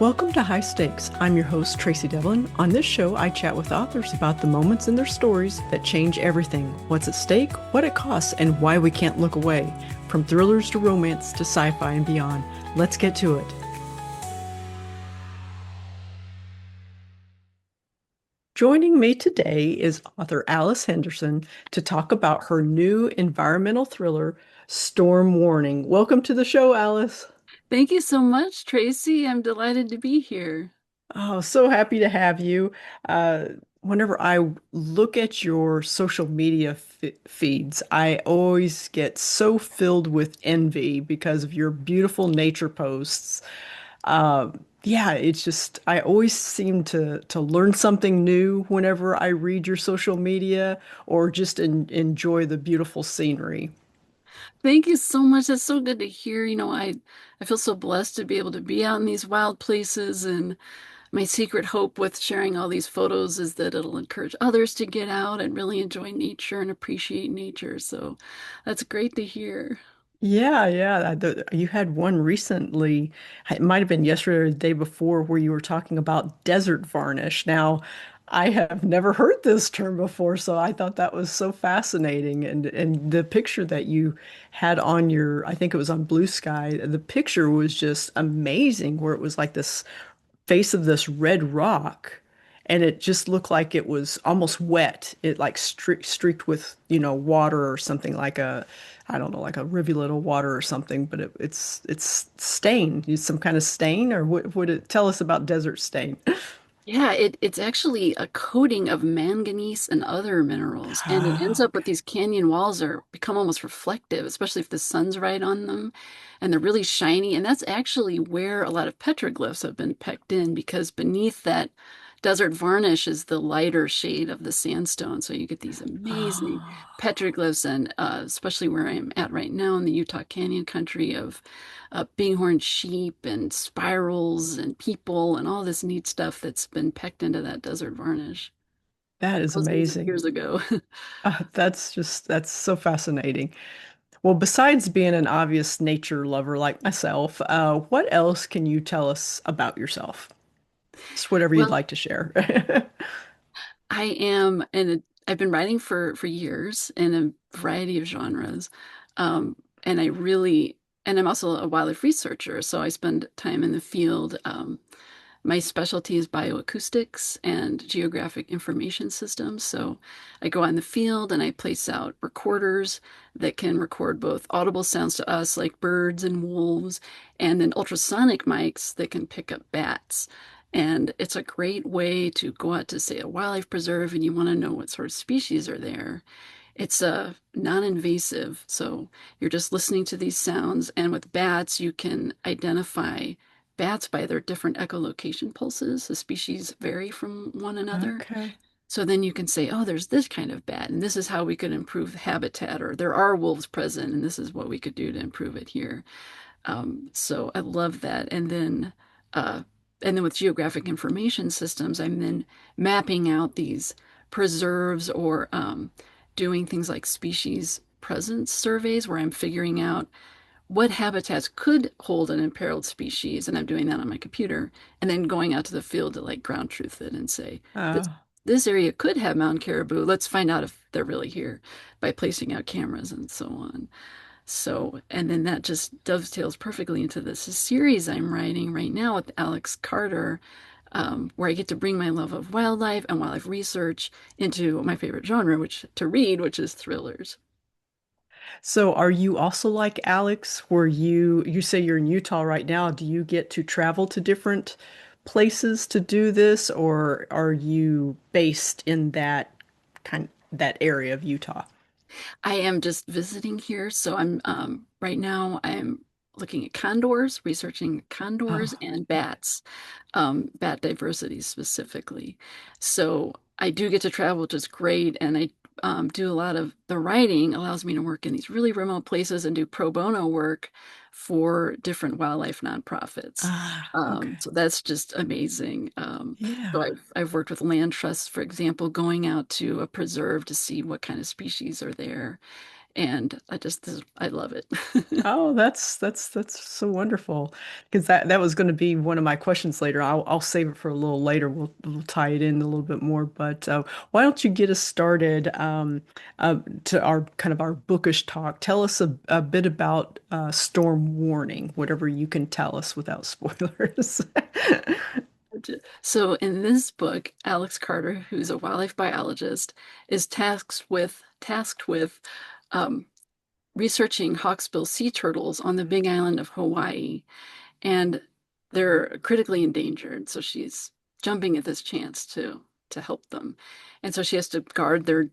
Welcome to High Stakes. I'm your host, Tracey Devlyn. On this show, I chat with authors about the moments in their stories that change everything, what's at stake, what it costs, and why we can't look away. From thrillers to romance to sci-fi and beyond. Let's get to it. Joining me today is author Alice Henderson to talk about her new environmental thriller, Storm Warning. Welcome to the show, Alice. Thank you so much, Tracy. I'm delighted to be here. Oh, so happy to have you. Uh, Whenever I look at your social media feeds, I always get so filled with envy because of your beautiful nature posts. Yeah, it's just I always seem to learn something new whenever I read your social media or just enjoy the beautiful scenery. Thank you so much. That's so good to hear. I feel so blessed to be able to be out in these wild places, and my secret hope with sharing all these photos is that it'll encourage others to get out and really enjoy nature and appreciate nature. So that's great to hear. Yeah, yeah. You had one recently, it might have been yesterday or the day before, where you were talking about desert varnish. Now, I have never heard this term before, so I thought that was so fascinating. And the picture that you had on your, I think it was on Blue Sky, the picture was just amazing, where it was like this face of this red rock, and it just looked like it was almost wet. It like streaked with, water or something like I don't know, like a rivulet of water or something, but it's stain. It's some kind of stain, or what would it tell us about desert stain? Yeah, it's actually a coating of manganese and other minerals, and it ends Oh, up with these canyon walls are become almost reflective, especially if the sun's right on them, and they're really shiny. And that's actually where a lot of petroglyphs have been pecked in because beneath that desert varnish is the lighter shade of the sandstone. So you get these amazing oh. petroglyphs, and especially where I'm at right now in the Utah Canyon country of bighorn sheep and spirals and people and all this neat stuff that's been pecked into that desert varnish That is thousands of amazing. years ago. That's so fascinating. Well, besides being an obvious nature lover like myself, what else can you tell us about yourself? Just whatever you'd Well, like to share. I am, and I've been writing for years in a variety of genres, and and I'm also a wildlife researcher, so I spend time in the field. My specialty is bioacoustics and geographic information systems. So I go out in the field and I place out recorders that can record both audible sounds to us, like birds and wolves, and then ultrasonic mics that can pick up bats. And it's a great way to go out to, say, a wildlife preserve and you want to know what sort of species are there. It's non-invasive, so you're just listening to these sounds. And with bats, you can identify bats by their different echolocation pulses. The species vary from one another. Okay. So then you can say, oh, there's this kind of bat, and this is how we could improve habitat, or there are wolves present, and this is what we could do to improve it here. So I love that. Uh, and then with geographic information systems, I'm then mapping out these preserves or doing things like species presence surveys where I'm figuring out what habitats could hold an imperiled species, and I'm doing that on my computer, and then going out to the field to like ground truth it and say, this Uh, this area could have mountain caribou. Let's find out if they're really here by placing out cameras and so on. So, and then that just dovetails perfectly into this series I'm writing right now with Alex Carter, where I get to bring my love of wildlife and wildlife research into my favorite genre, which to read, which is thrillers. so are you also like Alex, where you say you're in Utah right now? Do you get to travel to different places to do this, or are you based in that area of Utah? I am just visiting here, so I'm right now I'm looking at condors, researching condors Oh, and bats, bat diversity specifically. So I do get to travel, which is great, and I do a lot of the writing allows me to work in these really remote places and do pro bono work for different wildlife nonprofits. okay. So that's just amazing. So Yeah. I've worked with land trusts, for example, going out to a preserve to see what kind of species are there. And I love it. Oh, that's so wonderful. Because that was going to be one of my questions later. I'll save it for a little later. We'll tie it in a little bit more. But why don't you get us started to our kind of our bookish talk? Tell us a bit about Storm Warning, whatever you can tell us without spoilers. So in this book, Alex Carter, who's a wildlife biologist, is tasked with um, researching hawksbill sea turtles on the Big Island of Hawaii, and they're critically endangered. So she's jumping at this chance to help them, and so she has to guard their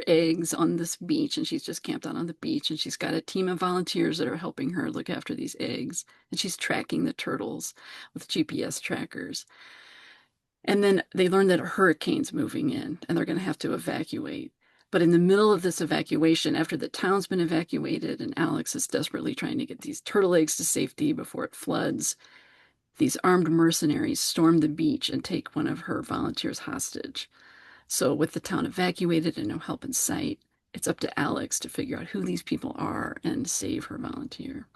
eggs on this beach, and she's just camped out on the beach, and she's got a team of volunteers that are helping her look after these eggs, and she's tracking the turtles with GPS trackers. And then they learn that a hurricane's moving in and they're going to have to evacuate. But in the middle of this evacuation, after the town's been evacuated and Alex is desperately trying to get these turtle eggs to safety before it floods, these armed mercenaries storm the beach and take one of her volunteers hostage. So, with the town evacuated and no help in sight, it's up to Alex to figure out who these people are and save her volunteer.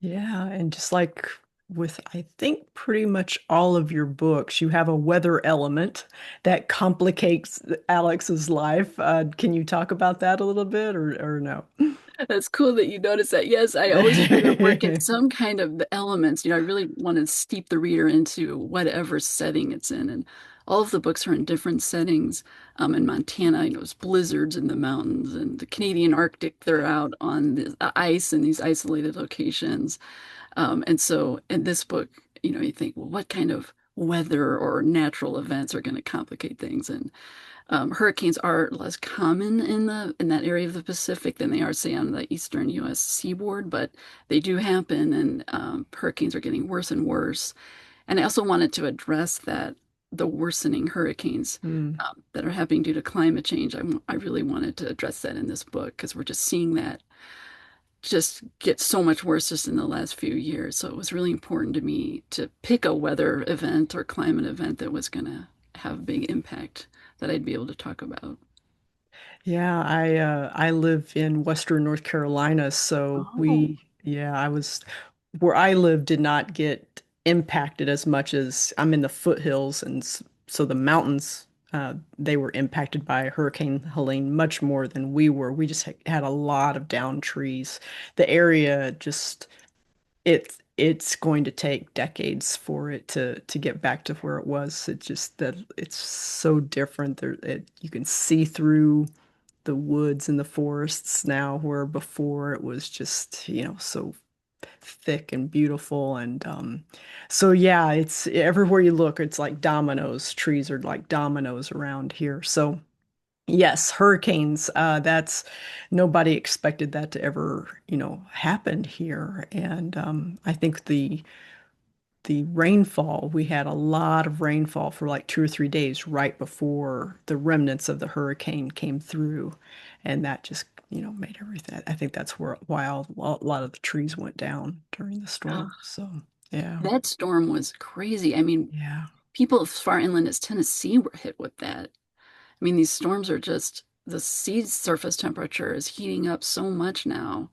Yeah, and just like with, I think, pretty much all of your books, you have a weather element that complicates Alex's life. Can you talk about that a little bit or no? That's cool that you noticed that. Yes, I always try to work in some kind of the elements. I really want to steep the reader into whatever setting it's in. And all of the books are in different settings. In Montana, it's blizzards in the mountains, and the Canadian Arctic, they're out on the ice in these isolated locations. And so in this book, you think, well, what kind of weather or natural events are going to complicate things? And hurricanes are less common in that area of the Pacific than they are, say, on the eastern U.S. seaboard, but they do happen, and hurricanes are getting worse and worse. And I also wanted to address that the worsening hurricanes Hmm. that are happening due to climate change. I really wanted to address that in this book because we're just seeing that just get so much worse just in the last few years. So it was really important to me to pick a weather event or climate event that was going to have a big impact that I'd be able to talk about. Yeah, I live in Western North Carolina, so Oh, I was where I live did not get impacted as much as I'm in the foothills, and so the mountains they were impacted by Hurricane Helene much more than we were. We just had a lot of downed trees. The area just it's going to take decades for it to get back to where it was. It just that it's so different. You can see through the woods and the forests now, where before it was just, so thick and beautiful. And so, yeah, it's everywhere you look, it's like dominoes. Trees are like dominoes around here. So, yes, hurricanes, that's nobody expected that to ever, happen here. And I think the rainfall, we had a lot of rainfall for like 2 or 3 days right before the remnants of the hurricane came through. And that just, made everything. I think that's why a lot of the trees went down during the storm. So, yeah. that storm was crazy. I mean, Yeah. people as far inland as Tennessee were hit with that. I mean, these storms are just, the sea surface temperature is heating up so much now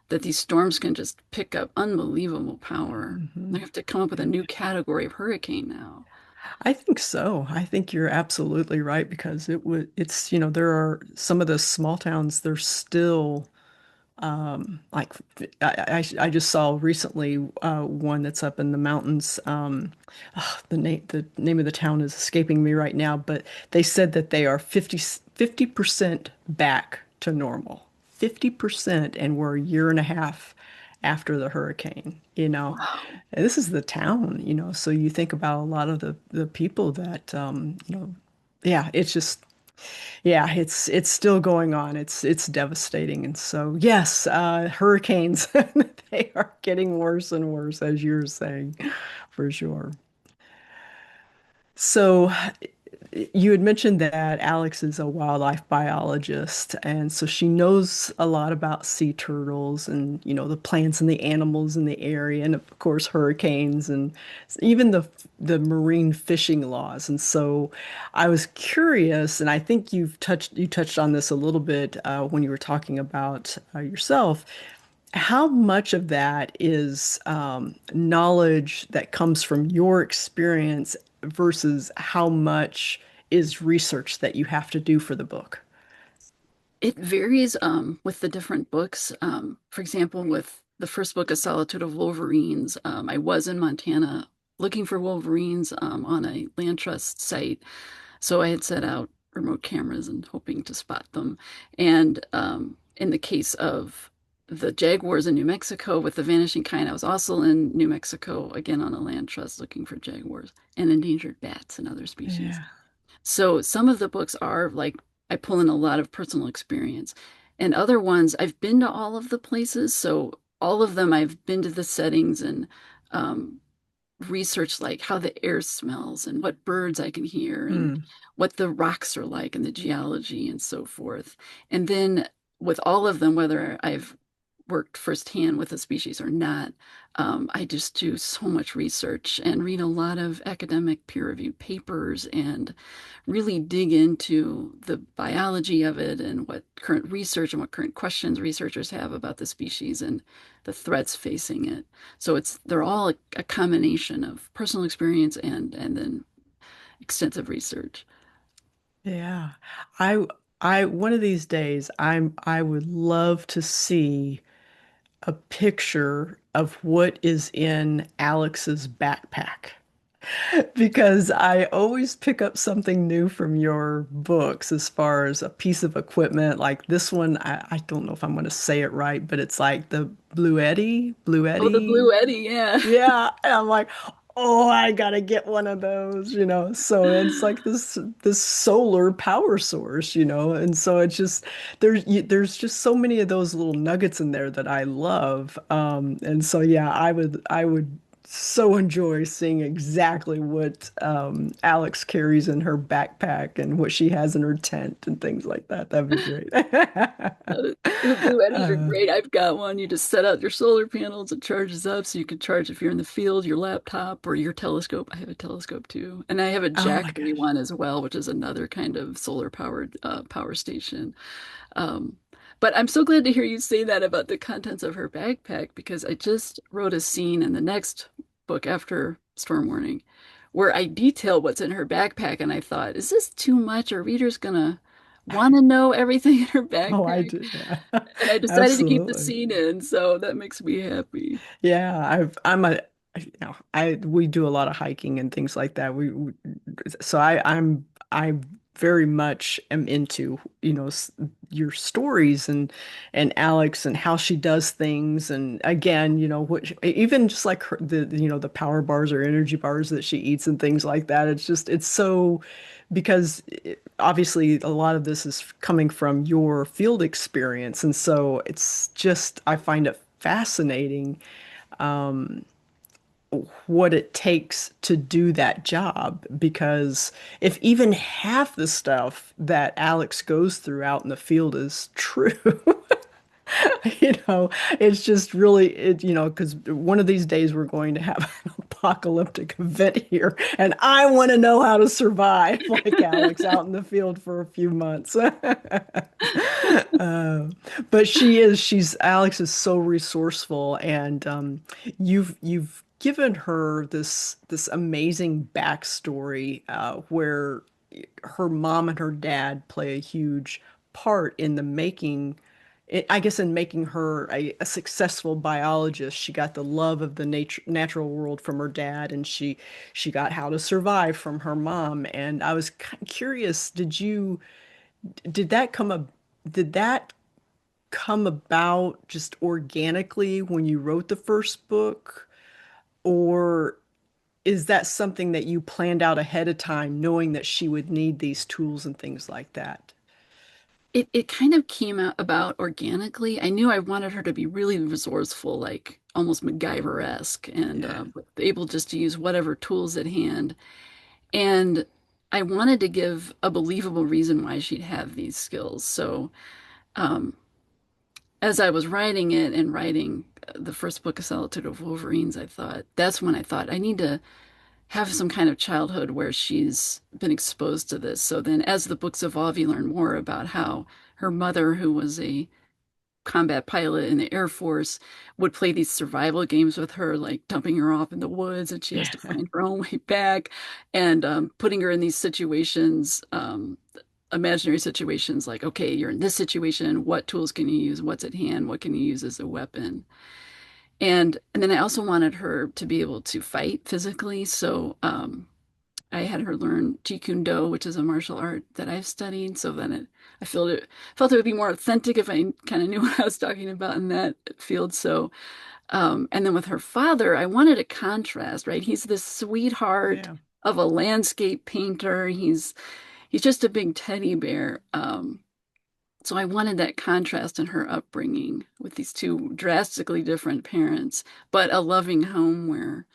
that these storms can just pick up unbelievable power. They Hmm. have to come up with a new category of hurricane now. I think so. I think you're absolutely right because it's, there are some of the small towns, they're still like I just saw recently one that's up in the mountains. The name of the town is escaping me right now, but they said that they are 50% back to normal. 50%, and we're a year and a half after the hurricane, Wow. And this is the town, so you think about a lot of the people that yeah, it's just yeah, it's still going on. It's devastating. And so, yes, hurricanes, they are getting worse and worse, as you're saying, for sure. So, you had mentioned that Alex is a wildlife biologist, and so she knows a lot about sea turtles and, the plants and the animals in the area, and of course hurricanes and even the marine fishing laws. And so I was curious, and I think you touched on this a little bit when you were talking about yourself. How much of that is knowledge that comes from your experience versus how much is research that you have to do for the book? It varies with the different books. For example, with the first book, A Solitude of Wolverines, I was in Montana looking for wolverines on a land trust site. So I had set out remote cameras and hoping to spot them. And in the case of the jaguars in New Mexico with the vanishing kind, I was also in New Mexico, again on a land trust looking for jaguars and endangered bats and other species. Yeah. So some of the books are like I pull in a lot of personal experience. And other ones, I've been to all of the places. So all of them, I've been to the settings and um, research like how the air smells and what birds I can hear and Mm. what the rocks are like and the geology and so forth. And then with all of them, whether I've worked firsthand with a species or not, I just do so much research and read a lot of academic peer-reviewed papers and really dig into the biology of it and what current research and what current questions researchers have about the species and the threats facing it. So they're all a combination of personal experience and then extensive research. Yeah. I one of these days I would love to see a picture of what is in Alex's backpack. Because I always pick up something new from your books as far as a piece of equipment. Like this one, I don't know if I'm going to say it right, but it's like the Blue Oh, the Eddy. Blue Eddy, yeah. Yeah. And I'm like, oh, I gotta get one of those. So it's like this solar power source. And so it's just there's just so many of those little nuggets in there that I love. And so yeah, I would so enjoy seeing exactly what Alex carries in her backpack and what she has in her tent and things like that. That'd be great. Uh, the Blue Eddies are Uh, great. I've got one. You just set out your solar panels, it charges up so you can charge if you're in the field, your laptop or your telescope. I have a telescope too. And I have a oh my Jack 31 gosh. as well, which is another kind of solar powered power station. Um, but I'm so glad to hear you say that about the contents of her backpack because I just wrote a scene in the next book after Storm Warning where I detail what's in her backpack. And I thought, is this too much? Are readers gonna want to know everything in her Oh, I backpack? do. Yeah. And I decided to keep the Absolutely. scene in, so that makes me happy. Yeah, I we do a lot of hiking and things like that. So I very much am into, your stories and Alex and how she does things. And again, even just like the power bars or energy bars that she eats and things like that. It's so because obviously a lot of this is coming from your field experience. And so I find it fascinating what it takes to do that job because if even half the stuff that Alex goes through out in the field is true, you know, it's just really because one of these days we're going to have an apocalyptic event here, and I want to know how to survive like Alex out in the field for a few months. But she's Alex is so resourceful, and you've given her this amazing backstory where her mom and her dad play a huge part in the making. I guess in making her a successful biologist, she got the love of the natural world from her dad, and she got how to survive from her mom. And I was curious, did that come up? Did that come about just organically when you wrote the first book? Or is that something that you planned out ahead of time, knowing that she would need these tools and things like that? It kind of came out about organically. I knew I wanted her to be really resourceful, like almost MacGyver-esque, and Yeah. able just to use whatever tools at hand. And I wanted to give a believable reason why she'd have these skills. So, um, as I was writing it and writing the first book, A Solitude of Wolverines, that's when I thought I need to have some kind of childhood where she's been exposed to this. So then, as the books evolve, you learn more about how her mother, who was a combat pilot in the Air Force, would play these survival games with her, like dumping her off in the woods, and she has Yeah. to find her own way back, and putting her in these situations, imaginary situations, like, okay, you're in this situation. What tools can you use? What's at hand? What can you use as a weapon? And then I also wanted her to be able to fight physically. So I had her learn Jeet Kune Do, which is a martial art that I've studied. So then I felt it would be more authentic if I kind of knew what I was talking about in that field. So, and then with her father, I wanted a contrast, right? He's this sweetheart Yeah. of a landscape painter. He's just a big teddy bear. So I wanted that contrast in her upbringing with these two drastically different parents, but a loving home where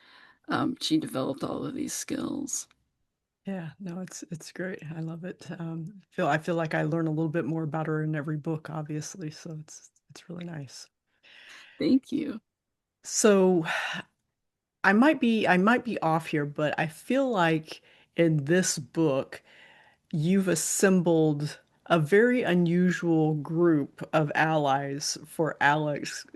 she developed all of these skills. Yeah, no, it's great. I love it. I feel like I learn a little bit more about her in every book, obviously, so it's really nice. Thank you. So I might be off here, but I feel like in this book you've assembled a very unusual group of allies for Alex,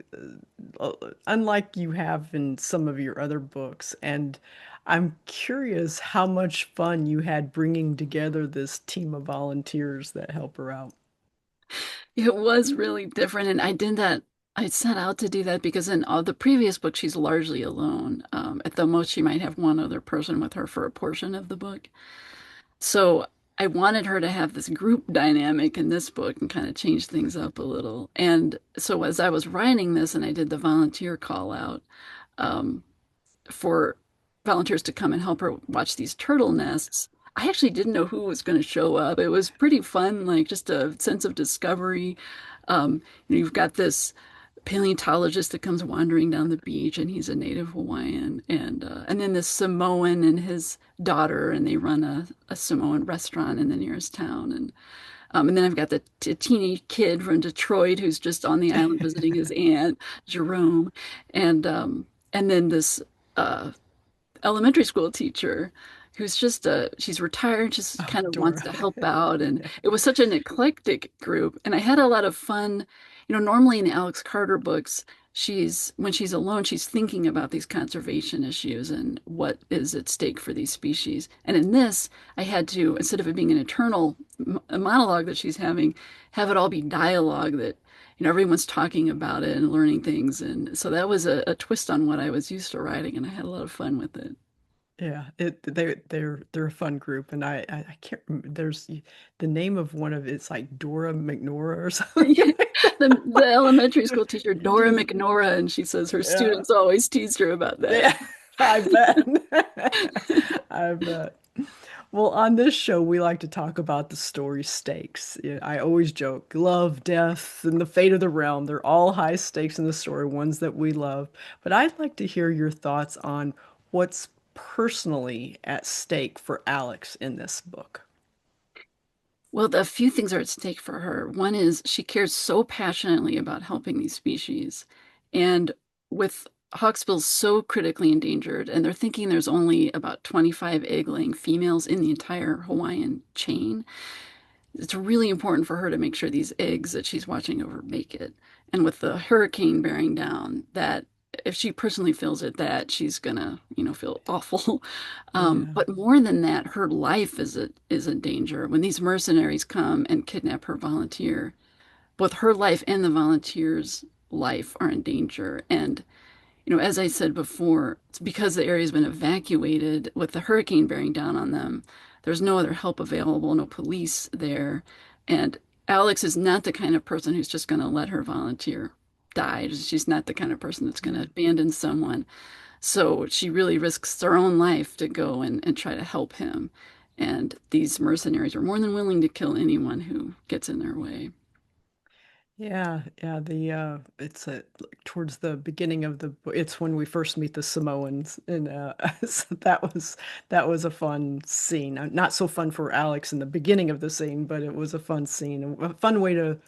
unlike you have in some of your other books. And I'm curious how much fun you had bringing together this team of volunteers that help her out. It was really different, and I did that. I set out to do that because in all the previous book, she's largely alone. At the most, she might have one other person with her for a portion of the book. So I wanted her to have this group dynamic in this book and kind of change things up a little. And so as I was writing this and I did the volunteer call out, um, for volunteers to come and help her watch these turtle nests. I actually didn't know who was going to show up. It was pretty fun, like just a sense of discovery. You've got this paleontologist that comes wandering down the beach, and he's a native Hawaiian, and then this Samoan and his daughter, and they run a Samoan restaurant in the nearest town, and then I've got the teeny kid from Detroit who's just on the island visiting his aunt, Jerome, and then this uh, elementary school teacher who's just she's retired, just Oh, kind of wants Dora. to help out. And Yeah. it was such an eclectic group. And I had a lot of fun. Normally in the Alex Carter books, when she's alone, she's thinking about these conservation issues and what is at stake for these species. And in this, I had to, instead of it being an eternal monologue that she's having, have it all be dialogue that everyone's talking about it and learning things. And so that was a twist on what I was used to writing, and I had a lot of fun with it. Yeah, they're a fun group, and I can't remember. There's the name of one of it's like Dora McNora or something like The elementary that. school teacher, You Dora just McNora, and she says her yeah. students always teased her about that. Yeah, I bet. I bet. Well, on this show, we like to talk about the story stakes. Yeah, I always joke, love, death, and the fate of the realm. They're all high stakes in the story, ones that we love. But I'd like to hear your thoughts on what's personally at stake for Alex in this book. Well, a few things are at stake for her. One is she cares so passionately about helping these species. And with hawksbills so critically endangered, and they're thinking there's only about 25 egg-laying females in the entire Hawaiian chain, it's really important for her to make sure these eggs that she's watching over make it. And with the hurricane bearing down, that if she personally feels it, that she's gonna, feel awful. Yeah, But more than that, her life is in danger. When these mercenaries come and kidnap her volunteer, both her life and the volunteer's life are in danger. And as I said before, it's because the area's been evacuated with the hurricane bearing down on them. There's no other help available, no police there. And Alex is not the kind of person who's just going to let her volunteer die. She's not the kind of person that's going to yeah. abandon someone. So she really risks her own life to go and try to help him. And these mercenaries are more than willing to kill anyone who gets in their way. Yeah, yeah, the it's towards the beginning of the it's when we first meet the Samoans and so that was a fun scene. Not so fun for Alex in the beginning of the scene, but it was a fun scene, a fun way to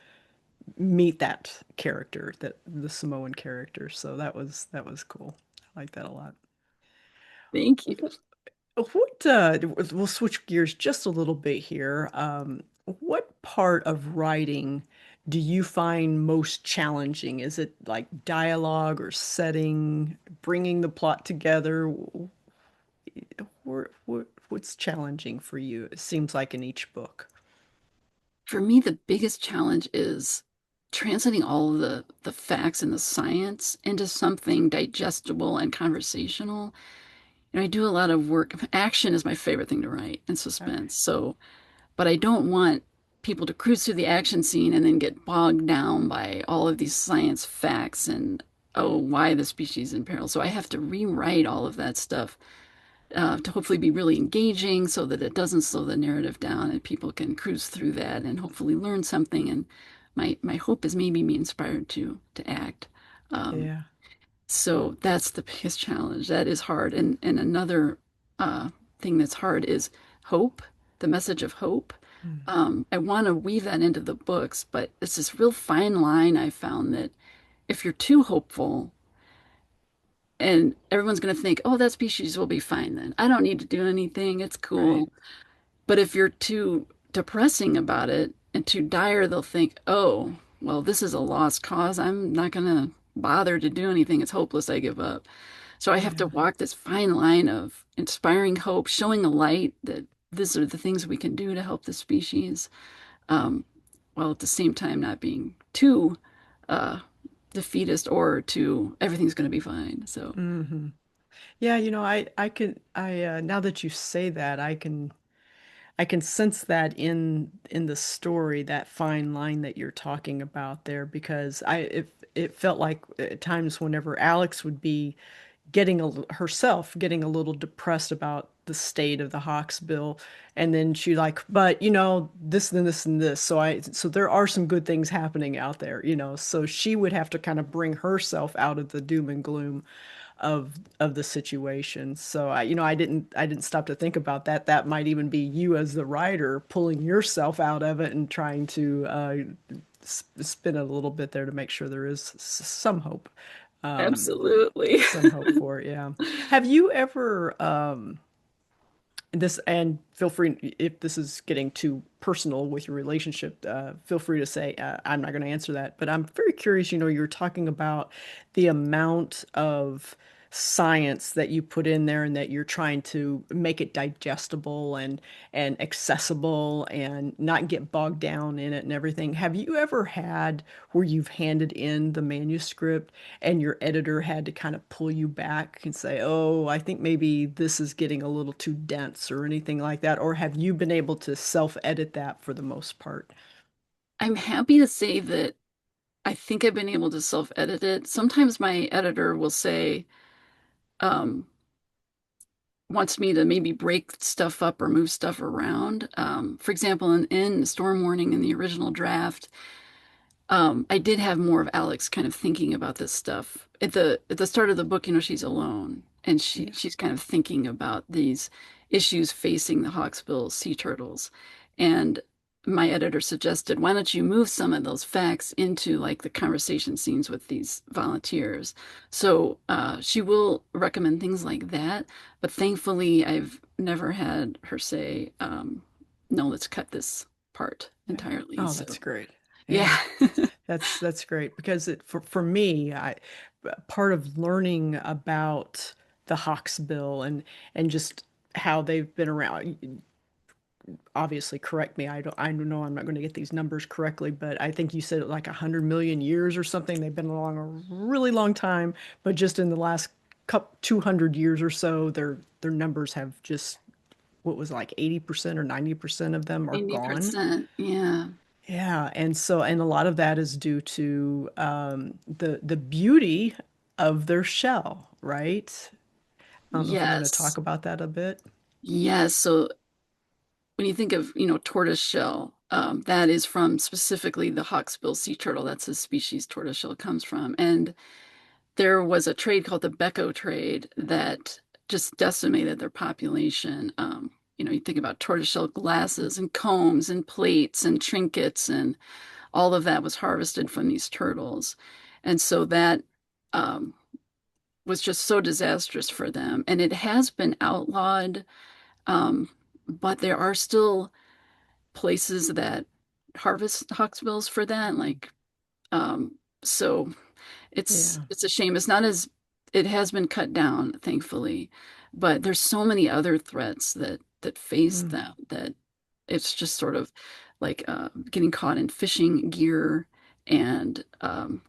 meet that character, that the Samoan character. So that was cool. I like that a lot. Thank you. What we'll switch gears just a little bit here. What part of writing do you find most challenging? Is it like dialogue or setting, bringing the plot together? What's challenging for you? It seems like in each book. For me, the biggest challenge is translating all of the facts and the science into something digestible and conversational. I do a lot of work. Action is my favorite thing to write and Okay. suspense. So, but I don't want people to cruise through the action scene and then get bogged down by all of these science facts and, oh, why the species is in peril. So I have to rewrite all of that stuff to hopefully be really engaging so that it doesn't slow the narrative down and people can cruise through that and hopefully learn something. And my hope is maybe be inspired to act. Um, Yeah. so that's the biggest challenge. That is hard. And another thing that's hard is hope, the message of hope. Mm. I want to weave that into the books, but it's this real fine line I found that if you're too hopeful, and everyone's going to think, oh, that species will be fine then. I don't need to do anything. It's Right. cool. But if you're too depressing about it and too dire, they'll think, oh, well, this is a lost cause. I'm not going to bother to do anything. It's hopeless. I give up. So I have to Yeah. walk this fine line of inspiring hope, showing a light that these are the things we can do to help the species, um, while at the same time not being too uh, defeatist or too everything's going to be fine. So Hmm. Yeah, I could now that you say that, I can sense that in the story, that fine line that you're talking about there, because it felt like at times whenever Alex would be herself getting a little depressed about the state of the Hawks bill, and then she like, but this and this and this, so there are some good things happening out there, so she would have to kind of bring herself out of the doom and gloom of the situation. So I didn't stop to think about that. That might even be you as the writer pulling yourself out of it and trying to spin it a little bit there to make sure there is some hope. Um, absolutely. some hope for it, yeah. Have you ever this, and feel free if this is getting too personal with your relationship, feel free to say I'm not going to answer that. But I'm very curious. You're talking about the amount of science that you put in there and that you're trying to make it digestible and accessible and not get bogged down in it and everything. Have you ever had where you've handed in the manuscript and your editor had to kind of pull you back and say, "Oh, I think maybe this is getting a little too dense," or anything like that? Or have you been able to self-edit that for the most part? I'm happy to say that I think I've been able to self-edit it. Sometimes my editor will say, um, wants me to maybe break stuff up or move stuff around. For example, in Storm Warning in the original draft, I did have more of Alex kind of thinking about this stuff. At the start of the book, she's alone and Yeah. she's kind of thinking about these issues facing the Hawksbill sea turtles. And my editor suggested, why don't you move some of those facts into like the conversation scenes with these volunteers? So she will recommend things like that, but thankfully I've never had her say, no, let's cut this part Yeah. entirely. Oh, So that's great. yeah. Yeah. That's great because for me, I part of learning about the Hawks bill and just how they've been around. Obviously, correct me. I don't know I'm not going to get these numbers correctly, but I think you said like 100 million years or something. They've been along a really long time, but just in the last couple 200 years or so, their numbers have just what was it, like 80% or 90% of them are gone. 90%. Yeah. Yeah, and a lot of that is due to the beauty of their shell, right? I don't know if you want to talk Yes. about that a bit. Yes. So when you think of, tortoise shell, That is from specifically the hawksbill sea turtle. That's the species tortoiseshell comes from. And there was a trade called the Becco trade that just decimated their population. You think about tortoiseshell glasses and combs and plates and trinkets, and all of that was harvested from these turtles. And so that um, was just so disastrous for them. And it has been outlawed, um, but there are still places that harvest hawksbills for that. Um, so Yeah. it's a shame. It's not as it has been cut down, thankfully, but there's so many other threats that face Mm. them that it's just sort of like getting caught in fishing gear and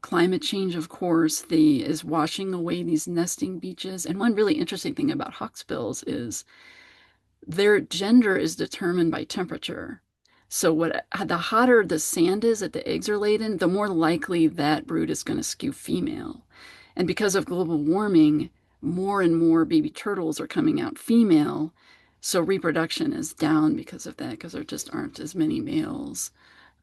climate change, of course, is washing away these nesting beaches. And one really interesting thing about hawksbills is their gender is determined by temperature. So the hotter the sand is that the eggs are laid in, the more likely that brood is going to skew female. And because of global warming, more and more baby turtles are coming out female. So reproduction is down because of that, because there just aren't as many males.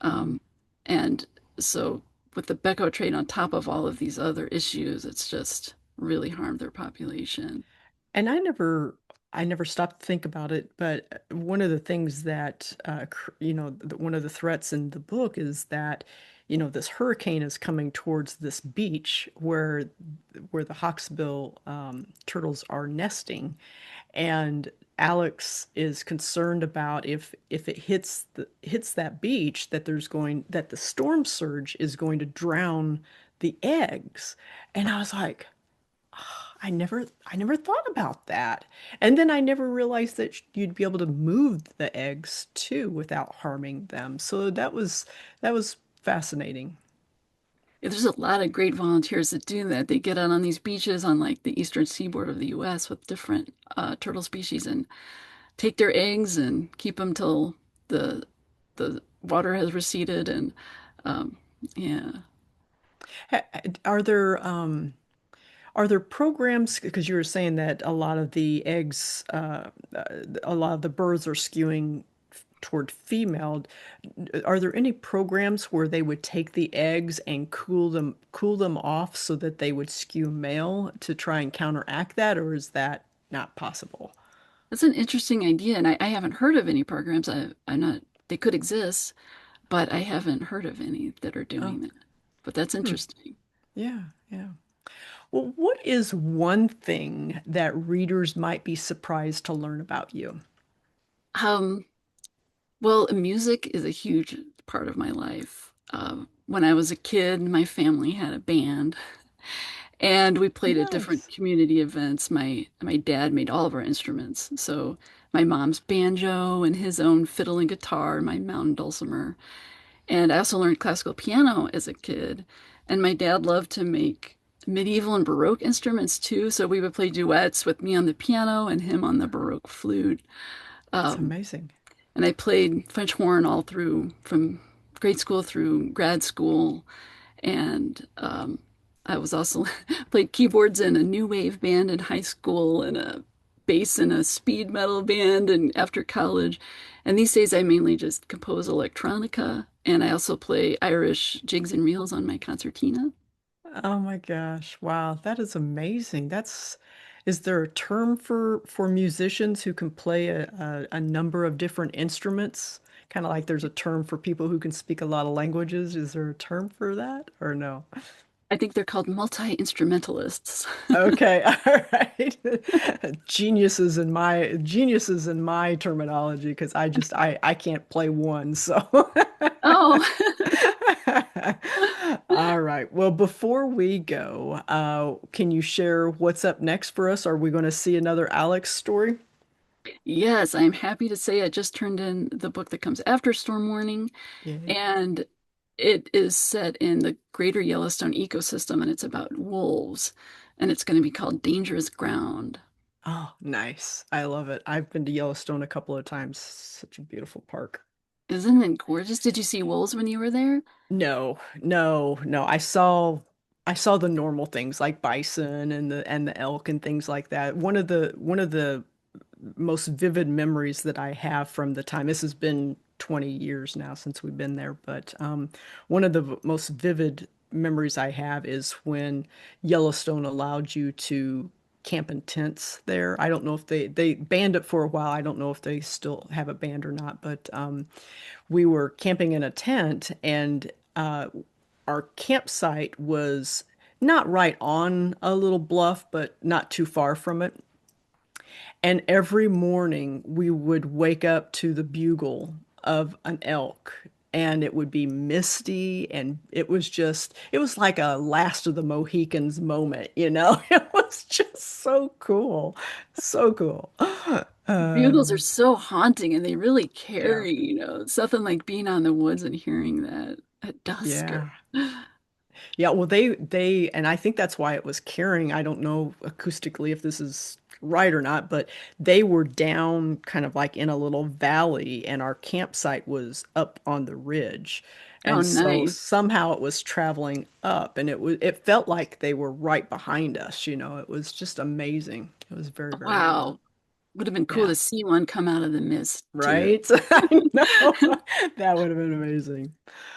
Mm. Um, and so with the Becco trade on top of all of these other issues, it's just really harmed their population. And I never stopped to think about it, but one of the things that, one of the threats in the book is that, this hurricane is coming towards this beach where the hawksbill turtles are nesting, and Alex is concerned about if it hits that beach that the storm surge is going to drown the eggs. And I was like, I never thought about that. And then I never realized that you'd be able to move the eggs too without harming them. So that was fascinating. There's a lot of great volunteers that do that. They get out on these beaches on like the eastern seaboard of the US with different turtle species and take their eggs and keep them till the the water has receded and um, yeah. Ha- Are there programs, because you were saying that a lot of the birds are skewing toward female. Are there any programs where they would take the eggs and cool them off so that they would skew male to try and counteract that, or is that not possible? That's an interesting idea, and I haven't heard of any programs. I'm not, they could exist, but I haven't heard of any that are Oh, doing that. But that's hmm. interesting. Yeah, yeah. Well, what is one thing that readers might be surprised to learn about you? Um, well, music is a huge part of my life. When I was a kid, my family had a band, and we played at different Nice. community events. My dad made all of our instruments, so my mom's banjo and his own fiddle and guitar, my mountain dulcimer. And I also learned classical piano as a kid. And my dad loved to make medieval and Baroque instruments too. So we would play duets with me on the piano and him on the Baroque flute. That's Um, amazing. and I played French horn all through from grade school through grad school. And I was also played keyboards in a new wave band in high school and a bass in a speed metal band and after college. And these days I mainly just compose electronica and I also play Irish jigs and reels on my concertina. Oh my gosh. Wow, that is amazing. Is there a term for musicians who can play a number of different instruments? Kind of like there's a term for people who can speak a lot of languages. Is there a term for that or no? I think they're called multi-instrumentalists. Okay, all right. Geniuses in my terminology because I can't play one, so Oh, all right. Well, before we go, can you share what's up next for us? Are we going to see another Alex story? yes, I'm happy to say I just turned in the book that comes after Storm Warning. Yay. And it is set in the greater Yellowstone ecosystem and it's about wolves. And it's going to be called Dangerous Ground. Oh, nice. I love it. I've been to Yellowstone a couple of times. Such a beautiful park. Isn't it gorgeous? Did you see wolves when you were there? No, no, no. I saw the normal things like bison and the elk and things like that. One of the most vivid memories that I have from the time, this has been 20 years now since we've been there. But one of the most vivid memories I have is when Yellowstone allowed you to camp in tents there. I don't know if they banned it for a while. I don't know if they still have it banned or not, but we were camping in a tent, and our campsite was not right on a little bluff, but not too far from it. And every morning we would wake up to the bugle of an elk, and it would be misty, and it was like a Last of the Mohicans moment, you know? It was just so cool. So cool. Bugles are Um, so haunting and they really yeah. carry, it's nothing like being on the woods and hearing that at dusk or Yeah. Yeah, well, and I think that's why it was carrying. I don't know acoustically if this is right or not, but they were down kind of like in a little valley, and our campsite was up on the ridge. oh And so nice. somehow it was traveling up, and it felt like they were right behind us, you know. It was just amazing. It was very, very neat. Wow. Would have been cool Yeah. to see one come out of the mist too. Right? I know. That would have been amazing.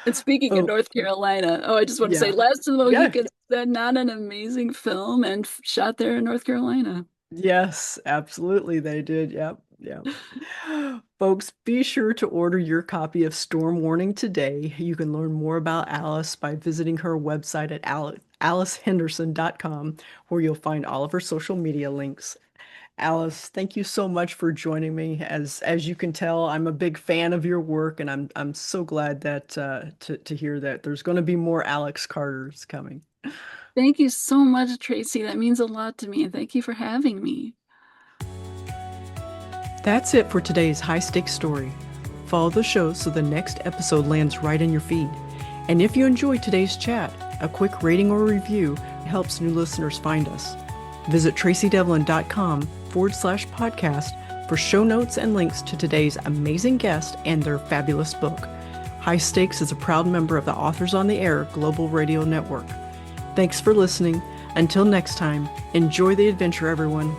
And speaking of Oh, North Carolina, I just want to say yeah. Last of the Yeah. Mohicans, is that not an amazing film and shot there in North Carolina? Yes, absolutely they did. Yep, yep. Folks, be sure to order your copy of Storm Warning today. You can learn more about Alice by visiting her website at alicehenderson.com, where you'll find all of her social media links. Alice, thank you so much for joining me. As you can tell, I'm a big fan of your work, and I'm so glad that to hear that there's going to be more Alex Carters coming. Thank you so much, Tracy. That means a lot to me, and thank you for having me. That's it for today's high stakes story. Follow the show so the next episode lands right in your feed. And if you enjoyed today's chat, a quick rating or review helps new listeners find us. Visit tracydevlyn.com/podcast for show notes and links to today's amazing guest and their fabulous book. High Stakes is a proud member of the Authors on the Air Global Radio Network. Thanks for listening. Until next time, enjoy the adventure, everyone.